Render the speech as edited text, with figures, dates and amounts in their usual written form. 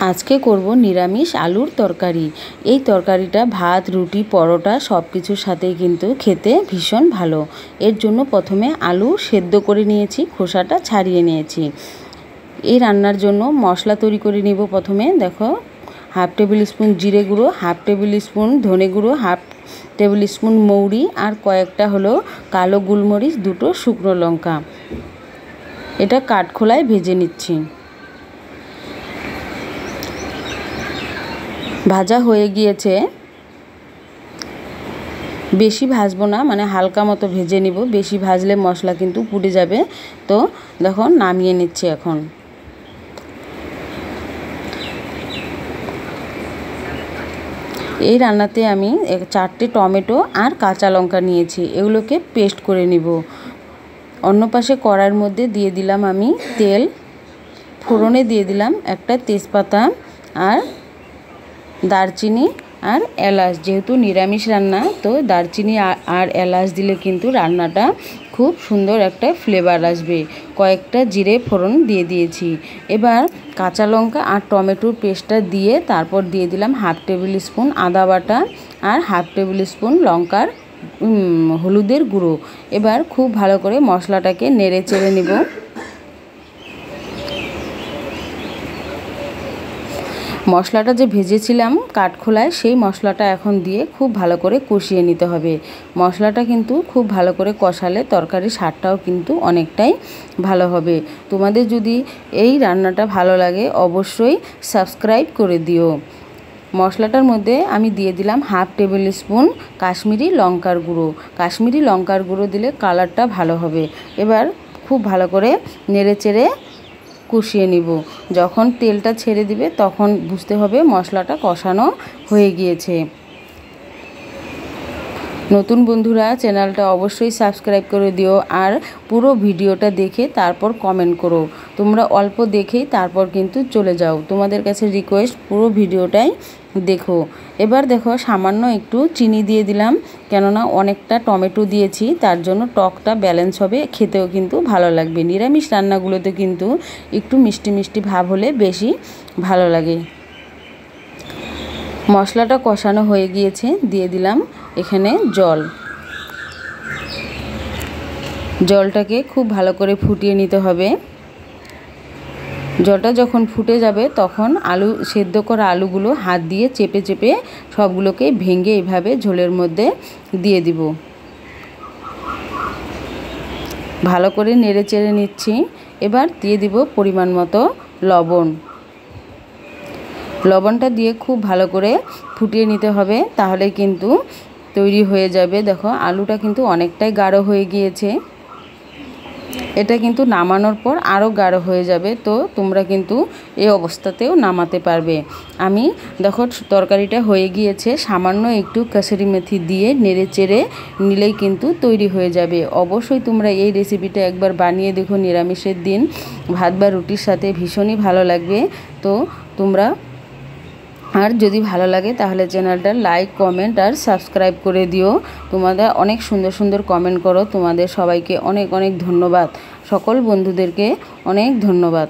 আজকে করব নিরামিষ আলুর তরকারি। এই তরকারিটা ভাত, রুটি, পরোটা সব কিছুর সাথেই কিন্তু খেতে ভীষণ ভালো। এর জন্য প্রথমে আলু সেদ্ধ করে নিয়েছি, খোসাটা ছাড়িয়ে নিয়েছি। এই রান্নার জন্য মশলা তৈরি করে নিব। প্রথমে দেখো, 1/2 টেবিল স্পুন জিরে গুঁড়ো, 1/2 টেবিল স্পুন ধনে গুঁড়ো, 1/2 টেবিল স্পুন মৌরি আর কয়েকটা হলো কালো গোলমরিচ, 2টো শুকনো লঙ্কা। এটা কাঠখোলায় ভেজে নিচ্ছি। ভাজা হয়ে গিয়েছে, বেশি ভাজবো না, মানে হালকা মতো ভেজে নিব। বেশি ভাজলে মশলা কিন্তু পুড়ে যাবে। তো দেখো, নামিয়ে নিচ্ছি এখন। এই রান্নাতে আমি 4টে টমেটো আর কাঁচা লঙ্কা নিয়েছি, এগুলোকে পেস্ট করে নিব। অন্য পাশে কড়াইয়ের মধ্যে দিয়ে দিলাম আমি তেল, ফোড়নে দিয়ে দিলাম একটা তেজপাতা আর দারচিনি আর এলাচ। যেহেতু নিরামিষ রান্না, তো দারচিনি আর এলাচ দিলে কিন্তু রান্নাটা খুব সুন্দর একটা ফ্লেভার আসবে। কয়েকটা জিরে ফোড়ন দিয়ে দিয়েছি। এবার কাঁচা লঙ্কা আর টমেটোর পেস্টটা দিয়ে তারপর দিয়ে দিলাম 1/2 টেবিল স্পুন আদা বাটা আর 1/2 টেবিল স্পুন লঙ্কার হলুদের গুঁড়ো। এবার খুব ভালো করে মশলাটাকে নেড়ে চেড়ে নেব। মশলাটা যে ভেজেছিলাম কাঠখোলায়, সেই মশলাটা এখন দিয়ে খুব ভালো করে কষিয়ে নিতে হবে। মশলাটা কিন্তু খুব ভালো করে কষালে তরকারির স্বাদটাও কিন্তু অনেকটাই ভালো হবে। তোমাদের যদি এই রান্নাটা ভালো লাগে অবশ্যই সাবস্ক্রাইব করে দিও। মশলাটার মধ্যে আমি দিয়ে দিলাম 1/2 টেবিল স্পুন কাশ্মীরি লঙ্কার গুঁড়ো। কাশ্মীরি লঙ্কার গুঁড়ো দিলে কালারটা ভালো হবে। এবার খুব ভালো করে নেড়ে চেড়ে কষিয়ে নিব। যখন তেলটা ছেড়ে দিবে তখন বুঝতে হবে মশলাটা কষানো হয়ে গিয়েছে। নতুন বন্ধুরা চ্যানেলটা অবশ্যই সাবস্ক্রাইব করে দিও আর পুরো ভিডিওটা দেখে তারপর কমেন্ট করো। তোমরা অল্প দেখেই তারপর কিন্তু চলে যাও। তোমাদের কাছে রিকোয়েস্ট, পুরো ভিডিওটাই দেখো। এবার দেখো, সামান্য একটু চিনি দিয়ে দিলাম, কেননা অনেকটা টমেটো দিয়েছি, তার জন্য টকটা ব্যালেন্স হবে, খেতেও কিন্তু ভালো লাগবে। নিরামিষ রান্নাগুলোতে কিন্তু একটু মিষ্টি মিষ্টি ভাব হলে বেশি ভালো লাগে। মশলাটা কষানো হয়ে গিয়েছে, দিয়ে দিলাম এখানে জল। জলটাকে খুব ভালো করে ফুটিয়ে নিতে হবে। জলটা যখন ফুটে যাবে তখন সেদ্ধ করা আলুগুলো হাত দিয়ে চেপে চেপে সবগুলোকে ভেঙে এইভাবে ঝোলের মধ্যে দিয়ে দিব। ভালো করে নেড়ে চেড়ে নিচ্ছি। এবার দিয়ে দিব পরিমাণ মতো লবণ। লবণটা দিয়ে খুব ভালো করে ফুটিয়ে নিতে হবে, তাহলে কিন্তু তৈরি হয়ে যাবে। দেখো, আলুটা কিন্তু অনেকটাই গাঢ় হয়ে গিয়েছে। এটা কিন্তু নামানোর পর আরও গাঢ় হয়ে যাবে, তো তোমরা কিন্তু এই অবস্থাতেও নামাতে পারবে। আমি দেখো, তরকারিটা হয়ে গিয়েছে, সামান্য একটু কাসুরি মেথি দিয়ে নেড়ে চেড়ে নিলেই কিন্তু তৈরি হয়ে যাবে। অবশ্যই তোমরা এই রেসিপিটা একবার বানিয়ে দেখো। নিরামিষের দিন ভাত বা রুটির সাথে ভীষণই ভালো লাগবে। তো তোমরা, আর যদি ভালো লাগে তাহলে চ্যানেলটা লাইক, কমেন্ট আর সাবস্ক্রাইব করে দিও। তোমাদের অনেক সুন্দর সুন্দর কমেন্ট করো। তোমাদের সবাইকে অনেক অনেক ধন্যবাদ। সকল বন্ধুদেরকে অনেক ধন্যবাদ।